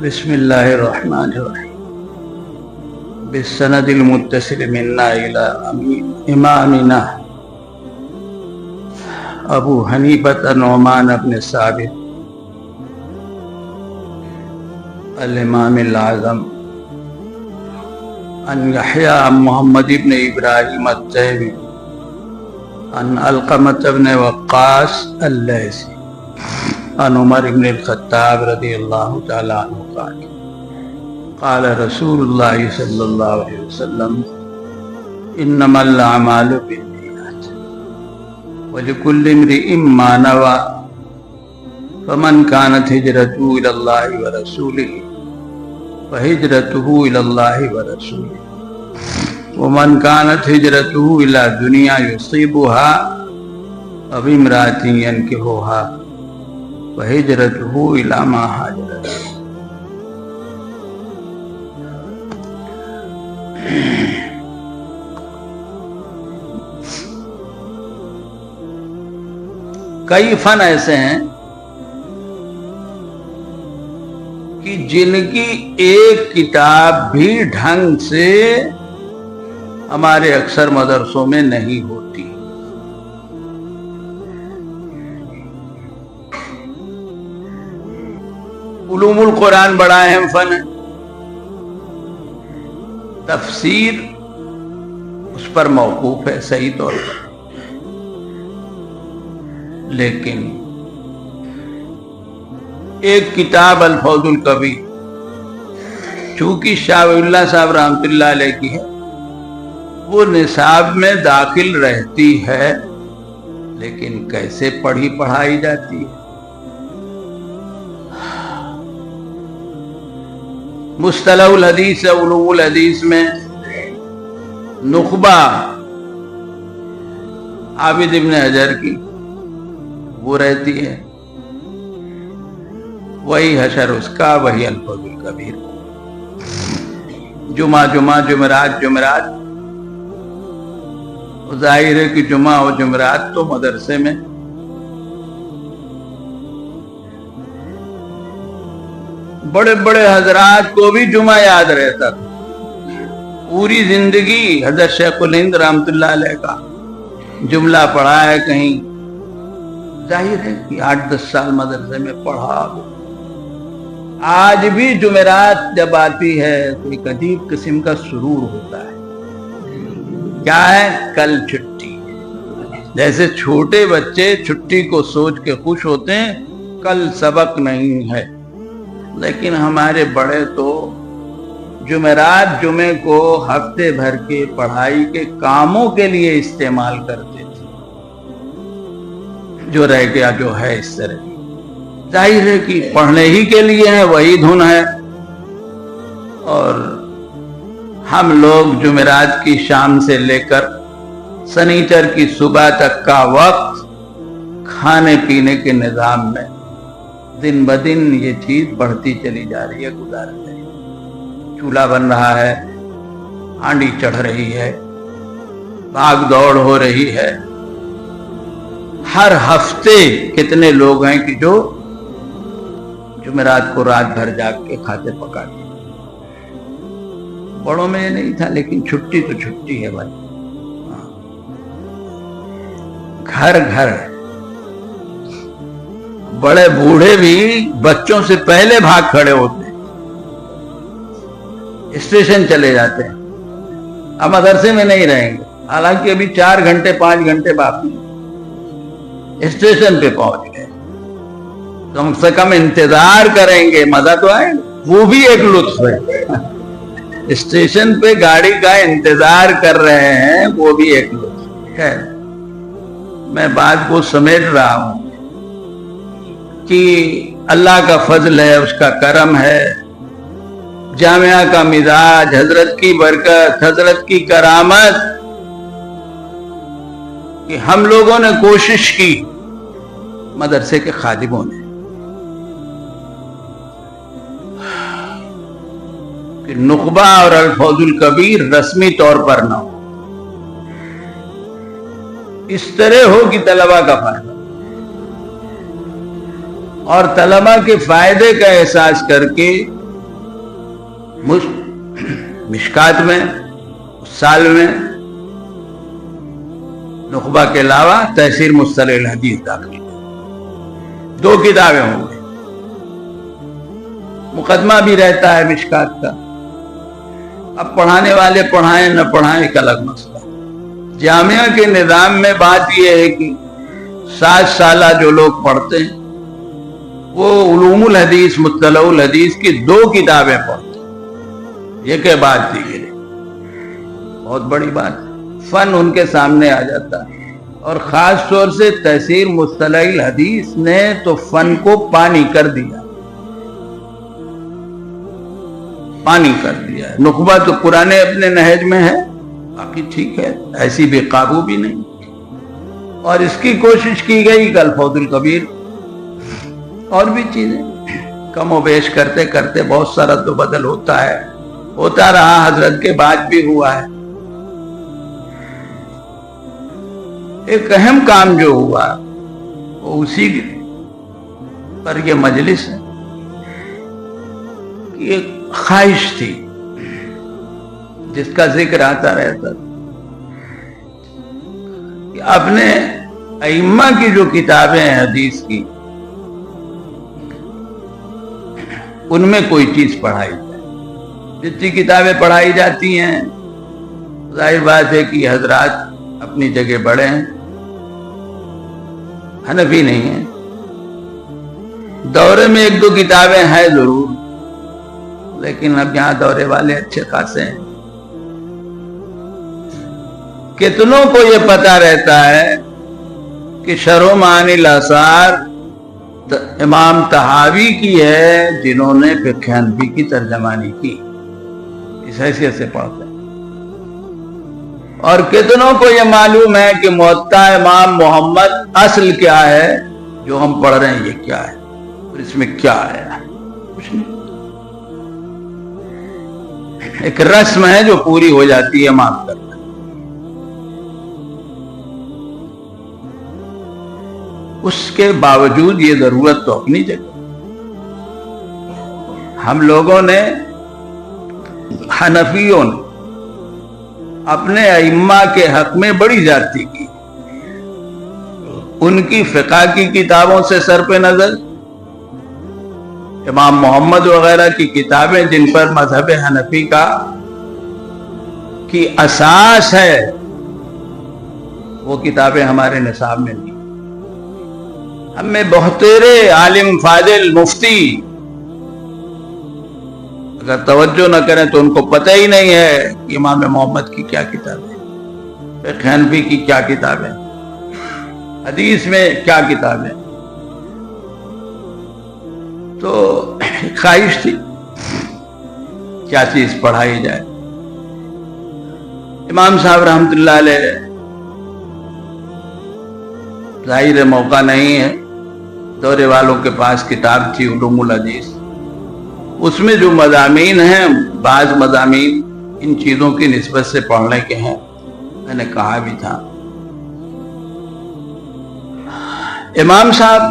بسم اللہ الرحمن الرحیم بالسند المتصل منا الى امامنا ابو حنیفہ نعمان بن ثابت الامام الاعظم ان یحییٰ محمد بن ابراہیم التیمی ان علقمۃ بن وقاص اللیثی عن عمر بن الخطاب رضی اللہ تعالی عنہ قال قال رسول اللہ صلی اللہ علیہ وسلم انما الاعمال بالنیات ولکل امرئ ما نوى فمن كانت هجرته الى الله ورسوله فهجرته الى الله ورسوله ومن كانت هجرته الى دنيا يصيبها او امرأة ينكحها فهجرته الى ما هاجر إليه. کئی فن ایسے ہیں کہ جن کی ایک کتاب بھی ڈھنگ سے ہمارے اکثر مدرسوں میں نہیں ہوتی. علوم القرآن بڑا اہم فن ہے، تفسیر اس پر موقوف ہے صحیح طور پر، لیکن ایک کتاب الفوز الکبیر چونکہ شاہ ولی اللہ صاحب رحمۃ اللہ علیہ کی ہے، وہ نصاب میں داخل رہتی ہے، لیکن کیسے پڑھائی جاتی ہے. مصطلح الحدیث علوم الحدیث میں نخبہ عابد ابن حجر کی وہ رہتی ہے، وہی حشر اس کا، وہی الفوز الکبیر. جمعہ جمعرات ظاہر ہے کہ جمعہ اور جمعرات تو مدرسے میں بڑے بڑے حضرات کو بھی جمعہ یاد رہتا تھا. پوری زندگی حضرت شیخ الہند رحمۃ اللہ علیہ کا جملہ پڑھا ہے کہیں، ظاہر ہے کہ 8-10 سال مدرسے میں پڑھا. آج بھی جمعرات جب آتی ہے تو ایک عجیب قسم کا سرور ہوتا ہے. کیا ہے؟ کل چھٹی. جیسے چھوٹے بچے چھٹی کو سوچ کے خوش ہوتے ہیں کل سبق نہیں ہے، لیکن ہمارے بڑے تو جمعرات جمعے کو ہفتے بھر کے پڑھائی کے کاموں کے لیے استعمال کرتے تھے. جو رہ گیا جو ہے اس طرح، ظاہر ہے کہ پڑھنے ہی کے لیے ہے، وہی دھن ہے. اور ہم لوگ جمعرات کی شام سے لے کر سنیچر کی صبح تک کا وقت کھانے پینے کے نظام میں دن بدن یہ چیز بڑھتی چلی جا رہی ہے، گزار رہی ہے. چولہا بن رہا ہے، ہانڈی چڑھ رہی ہے، بھاگ دوڑ ہو رہی ہے. ہر ہفتے کتنے لوگ ہیں کہ جو جمعرات کو رات بھر جاگ کے کھاتے پکاتے. بڑوں میں یہ نہیں تھا، لیکن چھٹی تو چھٹی ہے بھائی. گھر گھر بڑے بوڑھے بھی بچوں سے پہلے بھاگ کھڑے ہوتے ہیں، اسٹیشن چلے جاتے ہیں. اب مدرسے میں نہیں رہیں گے، حالانکہ ابھی 4 گھنٹے 5 گھنٹے باقی، اسٹیشن پہ پہنچ گئے. کم سے کم انتظار کریں گے، مزہ تو آئے گا. وہ بھی ایک لطف ہے، اسٹیشن پہ گاڑی کا انتظار کر رہے ہیں، وہ بھی ایک لطف. خیر، میں بات کو سمیٹ رہا ہوں کہ اللہ کا فضل ہے، اس کا کرم ہے، جامعہ کا مزاج، حضرت کی برکت، حضرت کی کرامت کہ ہم لوگوں نے کوشش کی، مدرسے کے خادموں نے، کہ نخبہ اور الفوز الکبیر رسمی طور پر نہ ہو، اس طرح ہو کہ طلبہ کا فائدہ. اور طلبہ کے فائدے کا احساس کر کے مشکات میں اس سال میں نخبہ کے علاوہ تحسیر مصطلح الحدیث داخل 2 کتابیں ہوں گی. مقدمہ بھی رہتا ہے مشکات کا. اب پڑھانے والے پڑھائیں نہ پڑھائیں ایک الگ مسئلہ. جامعہ کے نظام میں بات یہ ہے کہ 7 سالہ جو لوگ پڑھتے ہیں وہ علوم الحدیث مصطلح الحدیث کی 2 کتابیں پڑھتے ہیں. یہ کہ بات تھی یہ بہت بڑی بات. فن ان کے سامنے آ جاتا ہے. اور خاص طور سے تحسیر مصطلح الحدیث نے تو فن کو پانی کر دیا. پانی کر دیا ہے. نخبہ تو پرانے اپنے نہج میں ہے، باقی ٹھیک ہے، ایسی بے قابو بھی نہیں. اور اس کی کوشش کی گئی کہ الفوز الکبیر اور بھی چیزیں کم و بیش کرتے کرتے بہت سارا تو بدل ہوتا ہے، ہوتا رہا، حضرت کے بعد بھی ہوا ہے. ایک اہم کام جو ہوا وہ اسی پر یہ مجلس ہے کہ ایک خواہش تھی جس کا ذکر آتا رہتا کہ اپنے ائمہ کی جو کتابیں ہیں حدیث کی ان میں کوئی چیز پڑھائی جائے. جتنی کتابیں پڑھائی جاتی ہیں ظاہر بات ہے کہ حضرات اپنی جگہ بڑے ہیں، حنفی نہیں ہیں. دورے میں 1-2 کتابیں ہیں ضرور، لیکن اب یہاں دورے والے اچھے خاصے ہیں. کتنوں کو یہ پتا رہتا ہے کہ شرح معانی الاثار امام طحاوی کی ہے، جنہوں نے فقہ حنفی کی ترجمانی کی، اس حیثیت سے پڑھتے ہیں. اور کتنوں کو یہ معلوم ہے کہ موطا امام محمد اصل کیا ہے، جو ہم پڑھ رہے ہیں یہ کیا ہے اور اس میں کیا ہے. کچھ نہیں، ایک رسم ہے جو پوری ہو جاتی ہے معاف کرنا. اس کے باوجود یہ ضرورت تو اپنی جگہ. ہم لوگوں نے، حنفیوں نے اپنے ائمہ کے حق میں بڑی زیادتی کی. ان کی فقہ کی کتابوں سے سر پہ نظر، امام محمد وغیرہ کی کتابیں جن پر مذہب حنفی کی اساس ہے، وہ کتابیں ہمارے نصاب میں نہیں. ہم میں بہتیرے عالم فاضل مفتی اگر توجہ نہ کریں تو ان کو پتہ ہی نہیں ہے کہ امام محمد کی کیا کتابیں، فقہ حنفی کی کیا کتابیں، حدیث میں کیا کتابیں. تو خواہش تھی کیا چیز پڑھائی جائے. امام صاحب رحمۃ اللہ علیہ، ظاہر موقع نہیں ہے، دورے والوں کے پاس کتاب تھی علوم الحدیث، اس میں جو مضامین ہیں بعض مضامین ان چیزوں کی نسبت سے پڑھنے کے ہیں. میں نے کہا بھی تھا امام صاحب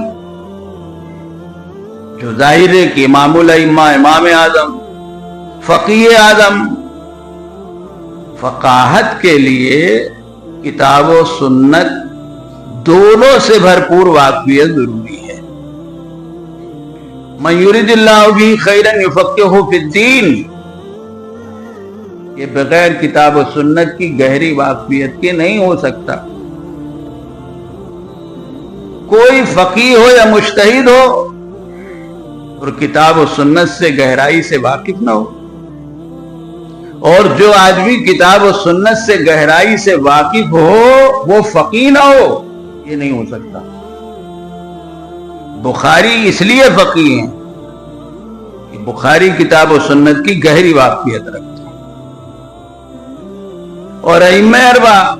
جو ظاہر ہے کہ امام الائمہ، امام اعظم، فقیہ اعظم، فقاہت کے لیے کتاب و سنت دونوں سے بھرپور واقفیت ضروری ہے. من یرید اللہ بہ خیرا یفقہہ فی الدین، یہ بغیر کتاب و سنت کی گہری واقفیت کے نہیں ہو سکتا. کوئی فقیہ ہو یا مجتہد ہو اور کتاب و سنت سے گہرائی سے واقف نہ ہو، اور جو آدمی کتاب و سنت سے گہرائی سے واقف ہو وہ فقیہ نہ ہو، یہ نہیں ہو سکتا. بخاری اس لیے فقیہ ہیں کہ بخاری کتاب و سنت کی گہری واقفیت رکھتے ہیں، اور ائمہ اربعہ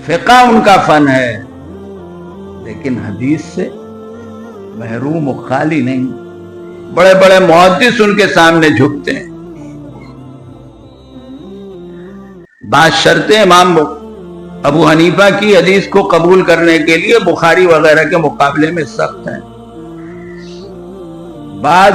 فقہ ان کا فن ہے، لیکن حدیث سے محروم و خالی نہیں. بڑے بڑے محدث ان کے سامنے جھکتے ہیں. بعض شرطیں امام ابو حنیفہ کی حدیث کو قبول کرنے کے لیے بخاری وغیرہ کے مقابلے میں سخت ہیں. بعض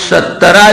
17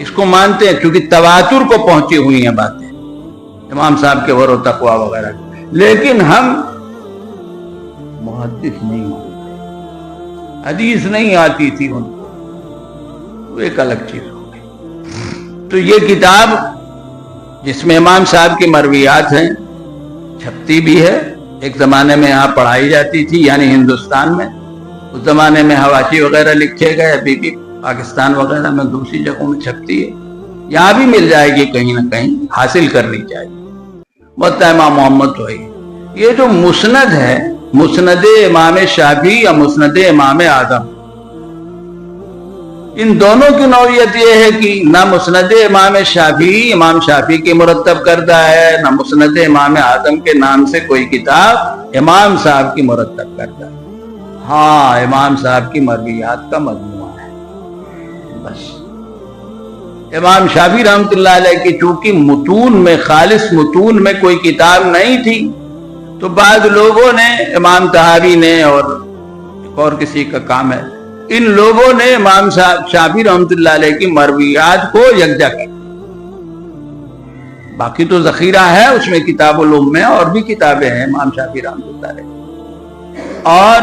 اس کو مانتے ہیں کیونکہ تواتر کو پہنچی ہوئی ہیں باتیں امام صاحب کے ور و تقوی وغیرہ، لیکن ہم محدث نہیں مانتے، حدیث نہیں آتی تھی ان کو، وہ ایک الگ چیز ہو گئی۔ تو یہ کتاب جس میں امام صاحب کی مرویات ہیں چھپتی بھی ہے، ایک زمانے میں یہاں پڑھائی جاتی تھی یعنی ہندوستان میں، اس زمانے میں حواشی وغیرہ لکھے گئے، ابھی بھی پاکستان وغیرہ میں دوسری جگہوں میں چھپتی ہے، یہاں بھی مل جائے گی، کہیں نہ کہیں حاصل کرنی چاہیے۔ موطا امام محمد تو ہے۔ یہ جو مسند ہے، مسند امام شافعی یا مسند امام اعظم، ان دونوں کی نوعیت یہ ہے کہ نہ مسند امام شافعی امام شافعی کی مرتب کردہ ہے، نہ مسند امام اعظم کے نام سے کوئی کتاب امام صاحب کی مرتب کردہ ہے۔ ہاں، امام صاحب کی مرویات کا مجموعہ ہے بس۔ امام شافعی رحمۃ اللہ علیہ کی چونکہ متون میں، خالص متون میں کوئی کتاب نہیں تھی، تو بعض لوگوں نے، امام طحاوی نے اور کسی کا کام ہے، ان لوگوں نے امام شافعی رحمۃ اللہ علیہ کی مرویات کو یکجا کر، باقی تو ذخیرہ ہے اس میں، کتاب الام میں اور بھی کتابیں ہیں امام شافعی رحمۃ اللہ علیہ۔ اور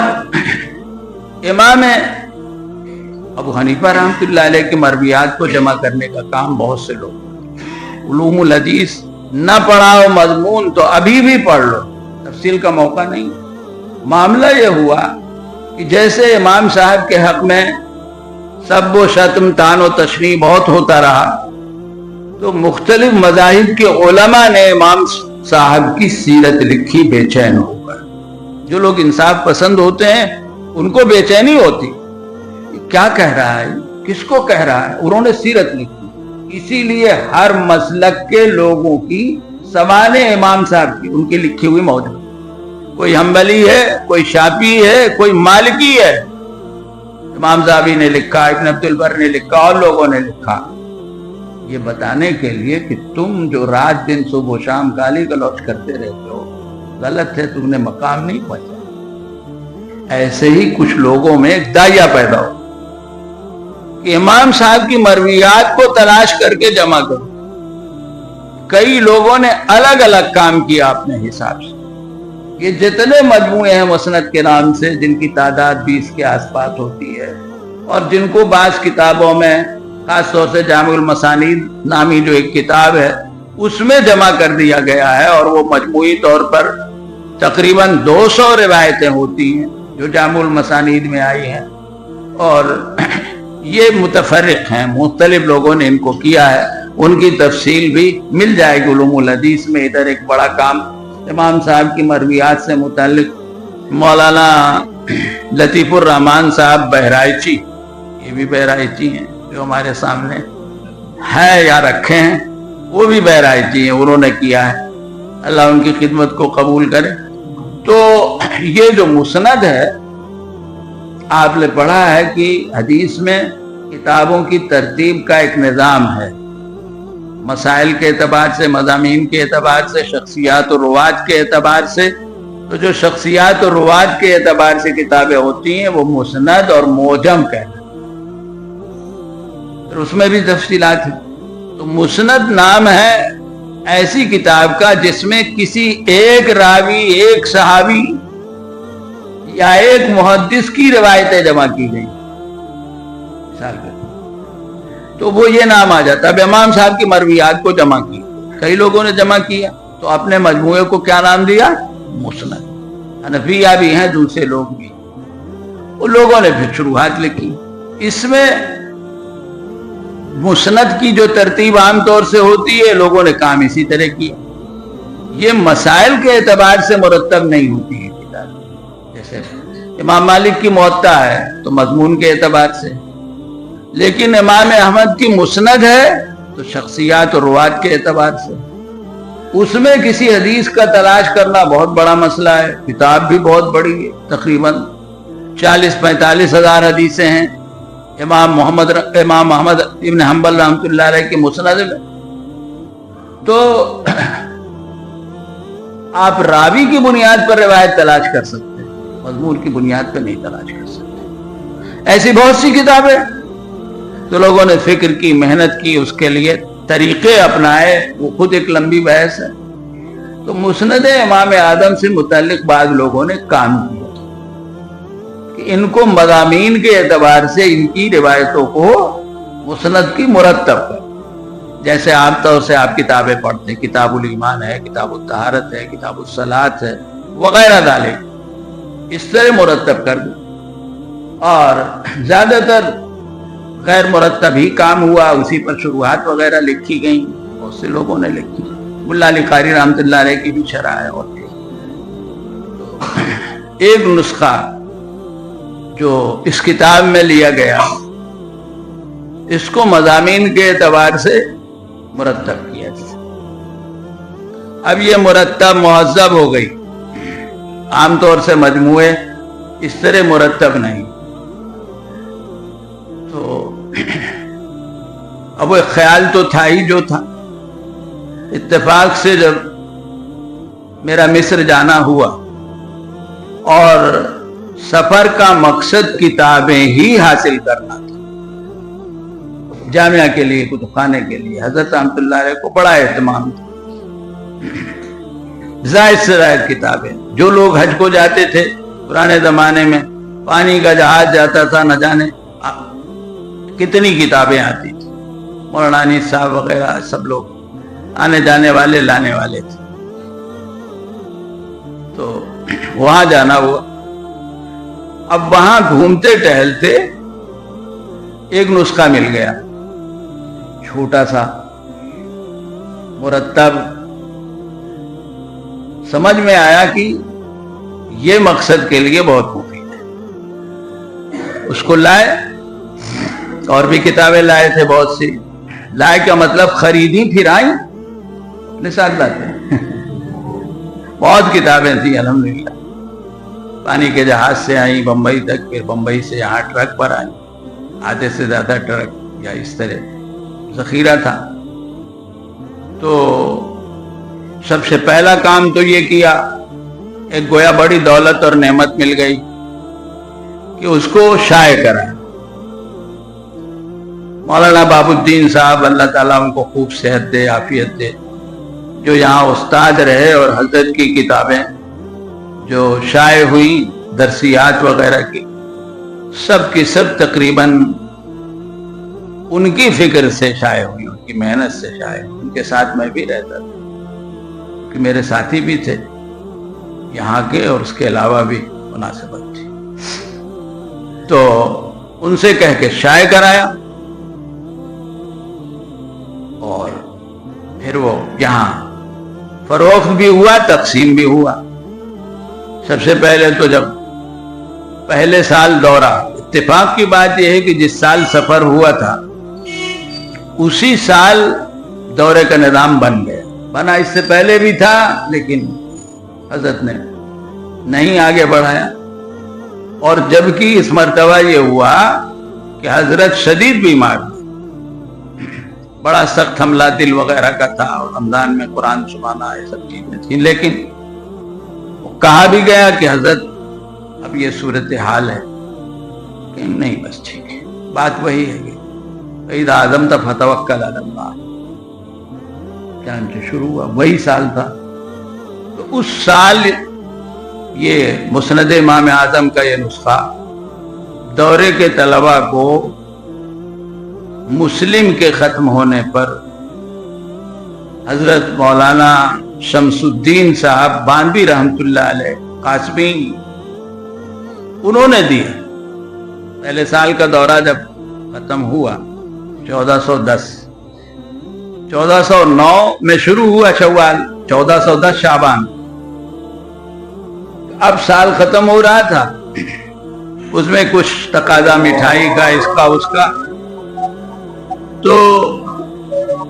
امام ابو حنیفہ رحمۃ اللہ علیہ کی مرویات کو جمع کرنے کا کام بہت سے لوگ، علوم الحدیث نہ پڑھاؤ مضمون تو ابھی بھی پڑھ لو، تفصیل کا موقع نہیں۔ معاملہ یہ ہوا کہ جیسے امام صاحب کے حق میں سب و شتم، طعن و تشنیع بہت ہوتا رہا، تو مختلف مذاہب کے علماء نے امام صاحب کی سیرت لکھی بے چین ہو کر۔ جو لوگ انصاف پسند ہوتے ہیں ان کو بے چینی ہوتی، کیا کہہ رہا ہے، کس کو کہہ رہا ہے، انہوں نے سیرت لکھی۔ اسی لیے ہر مسلک کے لوگوں کی سوانح امام صاحب کی ان کی لکھی ہوئی موجود، کوئی حنبلی ہے، کوئی شافعی ہے، کوئی مالکی ہے، امام زاوی نے لکھا، ابن عبد البر نے لکھا اور لوگوں نے لکھا، یہ بتانے کے لیے کہ تم جو رات دن صبح و شام گالی گلوچ کرتے رہتے ہو غلط ہے، تم نے مقام نہیں پہنچا۔ ایسے ہی کچھ لوگوں میں ایک داعیہ پیدا ہو کہ امام صاحب کی مرویات کو تلاش کر کے جمع کرو۔ کئی لوگوں نے الگ الگ کام کیا اپنے حساب سے۔ یہ جتنے مجموعے ہیں مسند کے نام سے، جن کی تعداد 20 کے آس پاس ہوتی ہے، اور جن کو بعض کتابوں میں، خاص طور سے جامع المسانید نامی جو ایک کتاب ہے اس میں جمع کر دیا گیا ہے، اور وہ مجموعی طور پر تقریباً 200 روایتیں ہوتی ہیں جو جامع المسانید میں آئی ہیں، اور یہ متفرق ہیں، مختلف لوگوں نے ان کو کیا ہے، ان کی تفصیل بھی مل جائے گی علوم الحدیث میں۔ ادھر ایک بڑا کام امام صاحب کی مرویات سے متعلق مولانا لطیف الرحمان صاحب بہرائچی، یہ بھی بہرائچی ہیں جو ہمارے سامنے ہے یا رکھے ہیں، وہ بھی بہرائچی ہیں، انہوں نے کیا ہے، اللہ ان کی خدمت کو قبول کرے۔ تو یہ جو مسند ہے، آپ نے پڑھا ہے کہ حدیث میں کتابوں کی ترتیب کا ایک نظام ہے، مسائل کے اعتبار سے، مضامین کے اعتبار سے، شخصیات و رواج کے اعتبار سے۔ تو جو شخصیات و رواج کے اعتبار سے کتابیں ہوتی ہیں وہ مسند اور موجم کہتے ہیں، پھر اس میں بھی تفصیلات ہیں۔ تو مسند نام ہے ایسی کتاب کا جس میں کسی ایک راوی، ایک صحابی یا ایک محدث کی روایتیں جمع کی گئی، تو وہ یہ نام آ جاتا ہے۔ اب امام صاحب کی مرویات کو جمع کی، کئی لوگوں نے جمع کیا تو اپنے مجموعے کو کیا نام دیا؟ مسند۔ حنفیہ بھی ہیں، دوسرے لوگ بھی، وہ لوگوں نے پھر شروحات لکھی۔ اس میں مسند کی جو ترتیب عام طور سے ہوتی ہے، لوگوں نے کام اسی طرح کیا۔ یہ مسائل کے اعتبار سے مرتب نہیں ہوتی ہے کتاب، جیسے امام مالک کی موطا ہے تو مضمون کے اعتبار سے، لیکن امام احمد کی مسند ہے تو شخصیات اور روایت کے اعتبار سے۔ اس میں کسی حدیث کا تلاش کرنا بہت بڑا مسئلہ ہے، کتاب بھی بہت بڑی ہے، تقریباً 40-45 ہزار حدیثیں ہیں امام احمد ابن حنبل رحمۃ اللہ علیہ کی مسند میں۔ تو آپ راوی کی بنیاد پر روایت تلاش کر سکتے ہیں، مضمون کی بنیاد پر نہیں تلاش کر سکتے۔ ایسی بہت سی کتابیں تو لوگوں نے فکر کی، محنت کی، اس کے لیے طریقے اپنائے، وہ خود ایک لمبی بحث ہے۔ تو مسند امام اعظم سے متعلق بعض لوگوں نے کام کیا کہ ان کو مضامین کے اعتبار سے ان کی روایتوں کو مسند کی مرتب کر، جیسے عام طور سے آپ کتابیں پڑھتے ہیں، کتاب الایمان ہے، کتاب الطہارت ہے، کتاب الصلاۃ ہے وغیرہ ذالک، اس طرح مرتب کر دیں۔ اور زیادہ تر غیر مرتب ہی کام ہوا، اسی پر شروحات وغیرہ لکھی گئیں، بہت سے لوگوں نے لکھی، ملا علی قاری رحمۃ اللہ علیہ کی بھی شرح ہے۔ اور ایک نسخہ جو اس کتاب میں لیا گیا، اس کو مضامین کے اعتبار سے مرتب کیا گیا۔ اب یہ مرتب مہذب ہو گئی، عام طور سے مجموعے اس طرح مرتب نہیں۔ تو اب وہ خیال تو تھا ہی جو تھا۔ اتفاق سے جب میرا مصر جانا ہوا اور سفر کا مقصد کتابیں ہی حاصل کرنا تھا، جامعہ کے لیے، کتب خانے کے لیے، حضرت رحمۃ اللہ علیہ کو بڑا اہتمام تھا۔ زائد سے زائد کتابیں، جو لوگ حج کو جاتے تھے پرانے زمانے میں، پانی کا جہاز جاتا تھا، نہ جانے کتنی کتابیں آتی تھی، مولانا صاحب وغیرہ سب لوگ آنے جانے والے لانے والے تھے۔ تو وہاں جانا ہوا۔ اب وہاں گھومتے ٹہلتے ایک نسخہ مل گیا، چھوٹا سا مرتب۔ سمجھ میں آیا کہ یہ مقصد کے لیے بہت مفید ہے۔ اس کو لائے، اور بھی کتابیں لائے تھے بہت سی، لائے کا مطلب خریدی پھر آئیں، اپنے ساتھ لاتے ہیں۔ بہت کتابیں تھیں الحمدللہ، پانی کے جہاز سے آئیں بمبئی تک، پھر بمبئی سے یہاں ٹرک پر آئیں، آدھے سے زیادہ ٹرک یا اس طرح ذخیرہ تھا۔ تو سب سے پہلا کام تو یہ کیا، ایک گویا بڑی دولت اور نعمت مل گئی کہ اس کو شائع کرائیں۔ مولانا باب الدین صاحب، اللہ تعالیٰ ان کو خوب صحت دے، عافیت دے، جو یہاں استاد رہے، اور حضرت کی کتابیں جو شائع ہوئی درسیات وغیرہ کی سب تقریباً ان کی فکر سے شائع ہوئی، ان کی محنت سے شائع ہوئی۔ ان کے ساتھ میں بھی رہتا تھا کہ میرے ساتھی بھی تھے یہاں کے، اور اس کے علاوہ بھی مناسبت تھی، تو ان سے کہہ کے شائع کرایا، اور پھر وہ یہاں فروخت بھی ہوا، تقسیم بھی ہوا۔ سب سے پہلے تو جب پہلے سال دورہ، اتفاق کی بات یہ ہے کہ جس سال سفر ہوا تھا اسی سال دورے کا نظام بن گیا، بنا اس سے پہلے بھی تھا لیکن حضرت نے نہیں آگے بڑھایا۔ اور جبکہ اس مرتبہ یہ ہوا کہ حضرت شدید بیمار، بڑا سخت حملہ دل وغیرہ کا تھا، اور رمضان میں قرآن سنانا یہ سب چیزیں تھیں، لیکن کہا بھی گیا کہ حضرت اب یہ صورتحال ہے کہ نہیں، بس ٹھیک ہے، بات وہی ہے کہ اذا عزمت فتوکل علی اللہ، چنانچہ شروع ہوا، وہی سال تھا۔ تو اس سال یہ مسند امام اعظم کا یہ نسخہ دورے کے طلباء کو مسلم کے ختم ہونے پر حضرت مولانا شمس الدین صاحب باندی رحمت اللہ علیہ قاسمی، انہوں نے دیا۔ پہلے سال کا دورہ جب ختم ہوا 1409 میں شروع ہوا شوال، 1410 شعبان، اب سال ختم ہو رہا تھا، اس میں کچھ تقاضا مٹھائی کا، اس کا اس کا، تو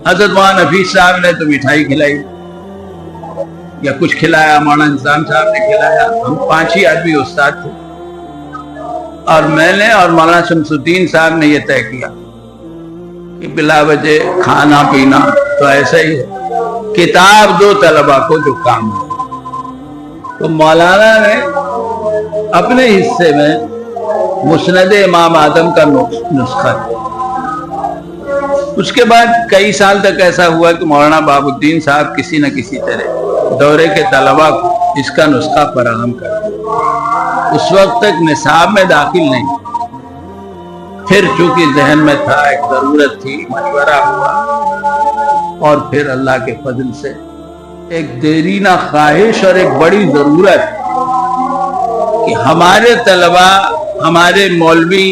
حضرت مولانا نفیس صاحب نے تو مٹھائی کھلائی یا کچھ کھلایا، مولانا نظام صاحب نے کھلایا، ہم 5 ہی آدمی استاد تھے، اور میں نے اور مولانا شمس الدین صاحب نے یہ طے کیا کہ بلا وجہ کھانا پینا تو ایسا ہی ہے، کتاب دو طلباء کو جو کام ہے۔ تو مولانا نے اپنے حصے میں مسند امام اعظم کا نسخہ اس کے بعد کئی سال تک ایسا ہوا کہ مولانا باب الدین صاحب کسی نہ کسی طرح دورے کے طلباء کو اس کا نسخہ فراہم کرتے. اس وقت تک نصاب میں داخل نہیں. پھر چونکہ ذہن میں تھا، ایک ضرورت تھی، مشورہ ہوا، اور پھر اللہ کے فضل سے ایک دیرینہ خواہش اور ایک بڑی ضرورت کہ ہمارے طلباء، ہمارے مولوی،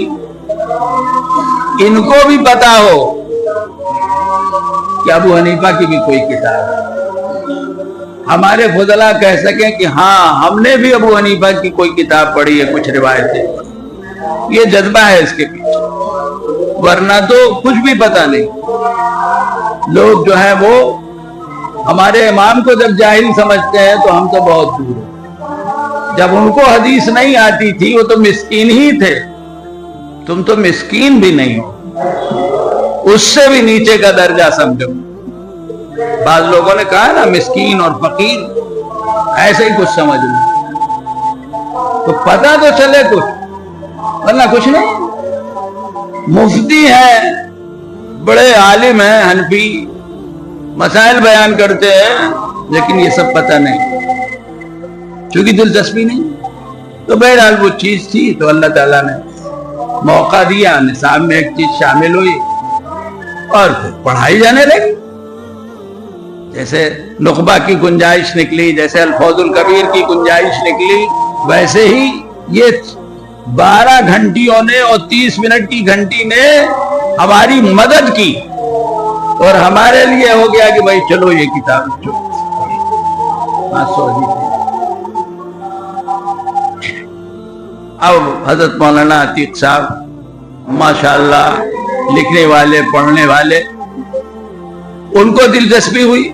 ان کو بھی پتا ہو کہ ابو حنیفہ کی بھی کوئی کتاب ہے. ہمارے فضلاء کہہ سکیں کہ ہاں ہم نے بھی ابو حنیفہ کی کوئی کتاب پڑھی ہے، کچھ روایتیں. یہ جذبہ ہے اس کے پیچھے، ورنہ تو کچھ بھی پتہ نہیں. لوگ جو ہیں وہ ہمارے امام کو جب جاہل سمجھتے ہیں تو ہم تو بہت دور ہیں. جب ان کو حدیث نہیں آتی تھی وہ تو مسکین ہی تھے، تم تو مسکین بھی نہیں ہو، اس سے بھی نیچے کا درجہ سمجھو. بعض لوگوں نے کہا نا مسکین اور فقیر، ایسے ہی کچھ سمجھ لو تو پتہ تو چلے کچھ، ورنہ کچھ نہیں. مفتی ہیں، بڑے عالم ہیں، حنفی، مسائل بیان کرتے ہیں، لیکن یہ سب پتہ نہیں، چونکہ دلچسپی نہیں. تو بہرحال وہ چیز تھی تو اللہ تعالیٰ نے موقع دیا، نصاب میں ایک چیز شامل ہوئی اور پھر پڑھائی جانے لگی. جیسے نخبہ کی گنجائش نکلی، جیسے الفوظ الکبیر کی گنجائش نکلی، ویسے ہی یہ 12 گھنٹیوں نے اور 30 منٹ کی گھنٹی نے ہماری مدد کی، اور ہمارے لیے ہو گیا کہ بھائی چلو یہ کتاب اب حضرت مولانا عتیق صاحب ماشاءاللہ لکھنے والے، پڑھنے والے، ان کو دلچسپی ہوئی.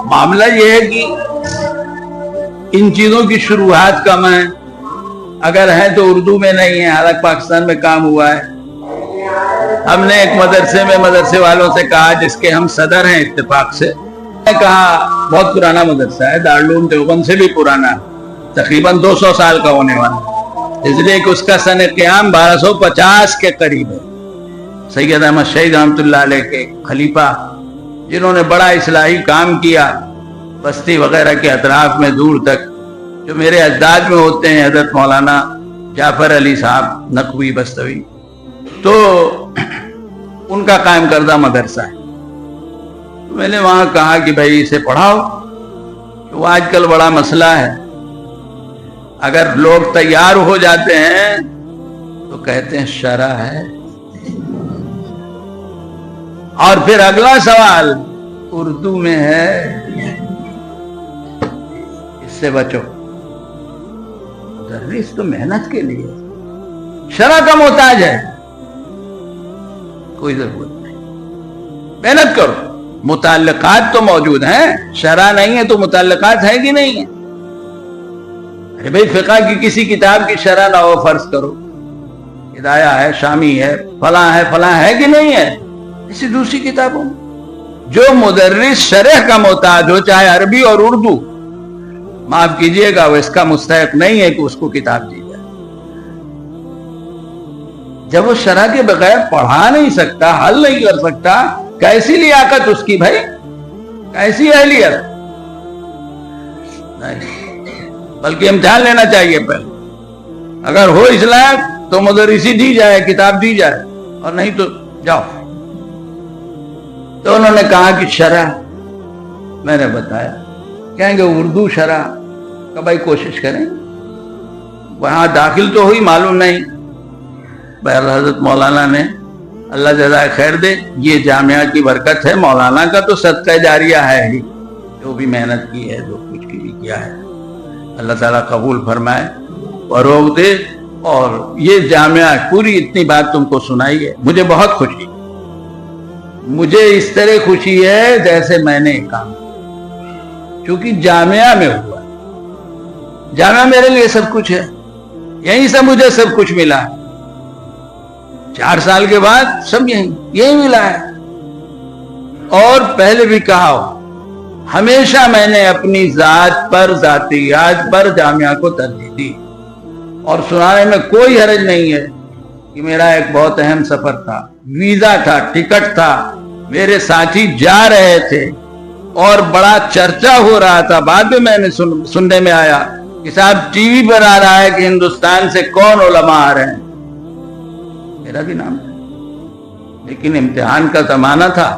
معاملہ یہ ہے کہ ان چیزوں کی شروحات کم ہیں، اگر ہیں تو اردو میں نہیں ہے. حالانکہ پاکستان میں کام ہوا ہے. ہم نے ایک مدرسے والوں سے کہا جس کے ہم صدر ہیں اتفاق سے، میں نے کہا بہت پرانا مدرسہ ہے، دارالعلوم دیوبند سے بھی پرانا، تقریباً 200 سال کا ہونے والا، اس لیے کہ اس کا سن قیام 1250 کے قریب ہے. سید احمد شہید رحمۃ اللہ علیہ کے خلیفہ، جنہوں نے بڑا اصلاحی کام کیا بستی وغیرہ کے اطراف میں دور تک، جو میرے اجداد میں ہوتے ہیں حضرت مولانا جعفر علی صاحب نقوی بستوی، تو ان کا قائم کردہ مدرسہ ہے. تو میں نے وہاں کہا کہ بھائی اسے پڑھاؤ. وہ آج کل بڑا مسئلہ ہے، اگر لوگ تیار ہو جاتے ہیں تو کہتے ہیں شرع ہے، اور پھر اگلا سوال اردو میں ہے، اس سے بچو. مدرس تو محنت کے لیے، شرع کا محتاج ہے، کوئی ضرورت نہیں، محنت کرو. متعلقات تو موجود ہیں، شرع نہیں ہے تو متعلقات ہے کہ نہیں ہے. ارے بھائی فقہ کی کسی کتاب کی شرح نہ ہو، فرض کرو ہدایہ ہے، شامی ہے، فلاں ہے کہ نہیں ہے. اسی دوسری کتابوں جو مدرس شرح کا محتاج ہو، چاہے عربی اور اردو، معاف کیجئے گا وہ اس کا مستحق نہیں ہے کہ اس کو کتاب دی جائے. جب وہ شرح کے بغیر پڑھا نہیں سکتا، حل نہیں کر سکتا، کیسی لیاقت اس کی بھائی، کیسی اہلیت. بلکہ امتحان لینا چاہیے پہلے، اگر ہو اس لائق تو مدرسی دی جائے، کتاب دی جائے، اور نہیں تو جاؤ. تو انہوں نے کہا کہ شرح، میں نے بتایا، کہیں گے اردو شرح کا بھائی کوشش کریں. وہاں داخل تو ہوئی، معلوم نہیں. بہرحال حضرت مولانا نے، اللہ جزائے خیر دے، یہ جامعہ کی برکت ہے، مولانا کا تو صدقہ جاریہ ہے ہی، جو بھی محنت کی ہے، جو کچھ بھی کیا ہے، اللہ تعالیٰ قبول فرمائے، فروغ دے. اور یہ جامعہ پوری اتنی بات تم کو سنائی ہے، مجھے بہت خوشی، مجھے اس طرح خوشی ہے جیسے میں نے کام، چونکہ جامعہ میں ہوا. جامعہ میرے لیے سب کچھ ہے، یہیں سے مجھے سب کچھ ملا ہے. 4 سال کے بعد سب یہی ملا ہے. اور پہلے بھی کہا ہو، ہمیشہ میں نے اپنی ذات پر، ذاتیات پر جامعہ کو ترجیح دی، اور سنانے میں کوئی حرج نہیں ہے. کہ میرا ایک بہت اہم سفر تھا، ویزا تھا، ٹکٹ تھا، میرے ساتھی جا رہے تھے اور بڑا چرچا ہو رہا تھا. بعد میں نے سننے میں آیا کہ صاحب ٹی وی پر آ رہا ہے کہ ہندوستان سے کون علماء آ رہے ہیں. میرا بھی نام ہے، لیکن امتحان کا زمانہ تھا،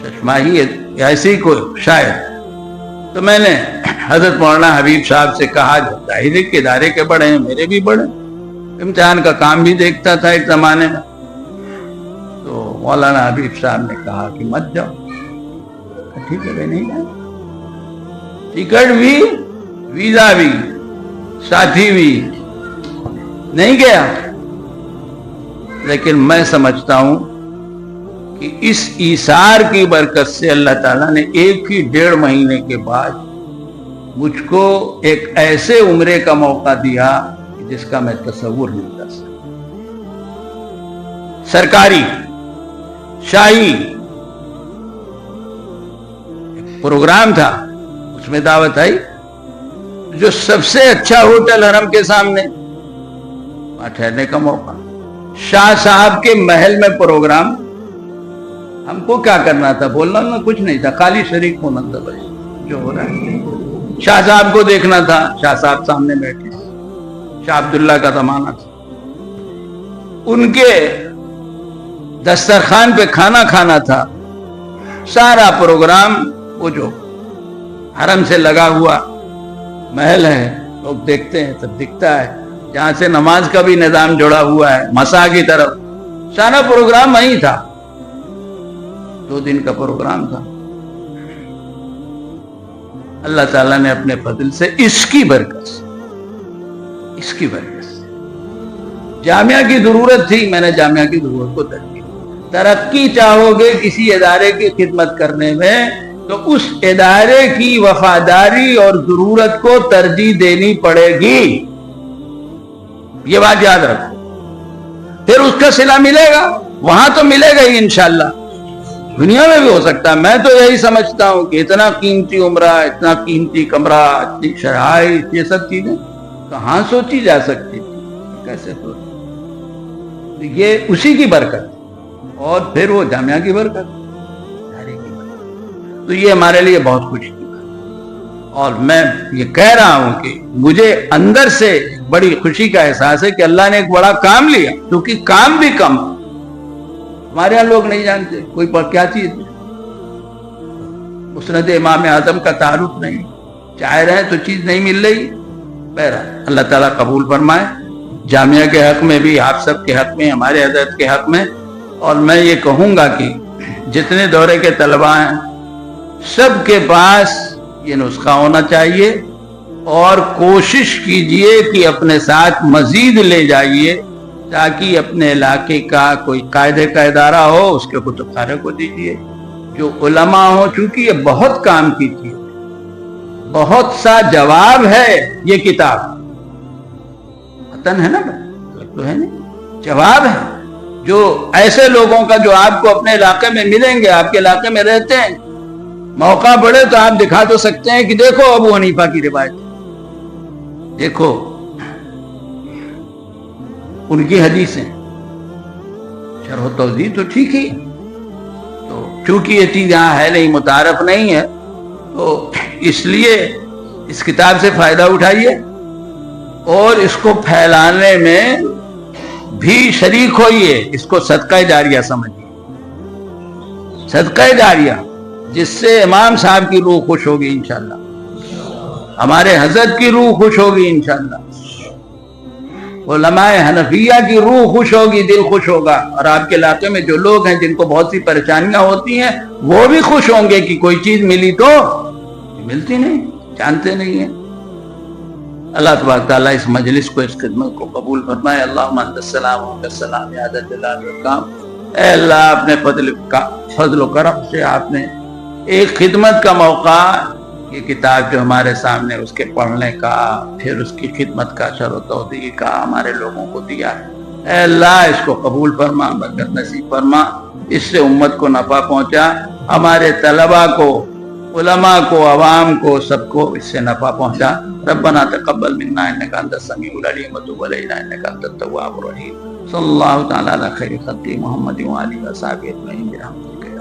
ششماہی ایسی کوئی شاید. تو میں نے حضرت مولانا حبیب صاحب سے کہا، جو ظاہر کے ادارے کے بڑے ہیں، میرے بھی بڑے، امتحان کا کام بھی دیکھتا تھا ایک زمانے میں. تو مولانا حبیب صاحب نے کہا کہ مت جاؤ. ٹھیک ہے بھائی، نہیں جائیں. ٹکٹ بھی، ویزا بھی، ساتھی بھی، نہیں گیا. لیکن میں سمجھتا ہوں کہ اس ایثار کی برکت سے اللہ تعالیٰ نے 1.5 مہینے کے بعد مجھ کو ایک ایسے عمرے کا موقع دیا جس کا میں تصور نہیں کر سکتا. سرکاری شاہی پروگرام تھا، اس میں دعوت آئی، جو سب سے اچھا ہوٹل حرم کے سامنے، وہاں ٹھہرنے کا موقع. شاہ صاحب کے محل میں پروگرام. ہم کو کیا کرنا تھا؟ بولنا نہ کچھ نہیں تھا، خالی شریک ہونا تھا بس جو ہو رہا ہے. شاہ صاحب کو دیکھنا تھا، شاہ صاحب سامنے بیٹھے، شاہ عبداللہ کا زمانہ تھا. ان کے دسترخوان پہ کھانا کھانا تھا. سارا پروگرام وہ جو حرم سے لگا ہوا محل ہے، لوگ دیکھتے ہیں، سب دکھتا ہے. جہاں سے نماز کا بھی نظام جڑا ہوا ہے مساء کی طرف، سارا پروگرام وہیں تھا. 2 دن کا پروگرام تھا. اللہ تعالیٰ نے اپنے فضل سے اس کی برکت سے جامعہ کی ضرورت تھی، میں نے جامعہ کی ضرورت کو ترقی چاہو گے کسی ادارے کی خدمت کرنے میں تو اس ادارے کی وفاداری اور ضرورت کو ترجیح دینی پڑے گی. یہ بات یاد رکھو. پھر اس کا صلہ ملے گا، وہاں تو ملے گا ہی انشاءاللہ، دنیا میں بھی ہو سکتا ہے. میں تو یہی سمجھتا ہوں کہ اتنا قیمتی عمرہ، اتنا قیمتی کمرہ، اتنی شرائط، یہ سب چیزیں کہاں سوچی جا سکتی تھی، کیسے سوچی؟ یہ اسی کی برکت اور پھر وہ جامعہ کی برکت. تو یہ ہمارے لیے بہت خوشی کی بات. اور میں یہ کہہ رہا ہوں کہ مجھے اندر سے بڑی خوشی کا احساس ہے کہ اللہ نے ایک بڑا کام لیا، کیونکہ کام بھی کم. ہمارے یہاں لوگ نہیں جانتے کوئی پر کیا چیز ہے. مسند امام اعظم کا تعارف نہیں، چاہ رہے ہیں تو چیز نہیں مل رہی. بہرحال اللہ تعالیٰ قبول فرمائے، جامعہ کے حق میں بھی، آپ سب کے حق میں، ہمارے حضرت کے حق میں. اور میں یہ کہوں گا کہ جتنے دورے کے طلباء ہیں سب کے پاس یہ نسخہ ہونا چاہیے، اور کوشش کیجئے کہ اپنے ساتھ مزید لے جائیے تاکہ اپنے علاقے کا کوئی قاعدے کا ادارہ ہو، اس کے کتب خانے کو دیجئے، جو علماء ہو. چونکہ یہ بہت کام کی چیز، بہت سا جواب ہے یہ کتاب. وطن ہے نا، تو ہے نہیں، جواب ہے جو ایسے لوگوں کا جو آپ کو اپنے علاقے میں ملیں گے، آپ کے علاقے میں رہتے ہیں. موقع پڑے تو آپ دکھا تو سکتے ہیں کہ دیکھو ابو حنیفہ کی روایت، دیکھو ان کی حدیثیں، شرح و توضیح تو ٹھیک ہی. تو چونکہ یہ چیز یہاں ہے نہیں، متعارف نہیں ہے، تو اس لیے اس کتاب سے فائدہ اٹھائیے اور اس کو پھیلانے میں بھی شریک ہوئیے. اس کو صدقہ جاریہ سمجھیے، صدقہ جاریہ، جس سے امام صاحب کی روح خوش ہوگی انشاءاللہ، ہمارے حضرت کی روح خوش ہوگی انشاءاللہ، علماء حنفیہ کی روح خوش ہوگی، دل خوش ہوگا. اور آپ کے علاقے میں جو لوگ ہیں جن کو بہت سی پریشانیاں ہوتی ہیں وہ بھی خوش ہوں گے کہ کوئی چیز ملی تو ملتی نہیں، جانتے نہیں ہیں. اللہ تبارک تعالیٰ اس مجلس کو، اس خدمت کو قبول فرمائے. اللہم انت السلام و منک السلام یا ذا الجلال والاکرام. اے اللہ، اپنے فضل و کرم سے آپ نے ایک خدمت کا موقع، یہ کتاب جو ہمارے سامنے، اس کے پڑھنے کا، پھر اس کی خدمت کا، شرح و توضیح کا ہمارے لوگوں کو دیا ہے. اے اللہ، اس کو قبول فرما، برکت نصیب فرما، اس سے امت کو نفع پہنچا، ہمارے طلباء کو، علماء کو، عوام کو، سب کو اس سے نفع پہنچا. ربنا تقبل منا انک انت السمیع العلیم وتب علینا انک انت التواب الرحیم. صلی اللہ تعالی علی خیر خلقہ محمد و آلہ و صحبہ اجمعین برحمتک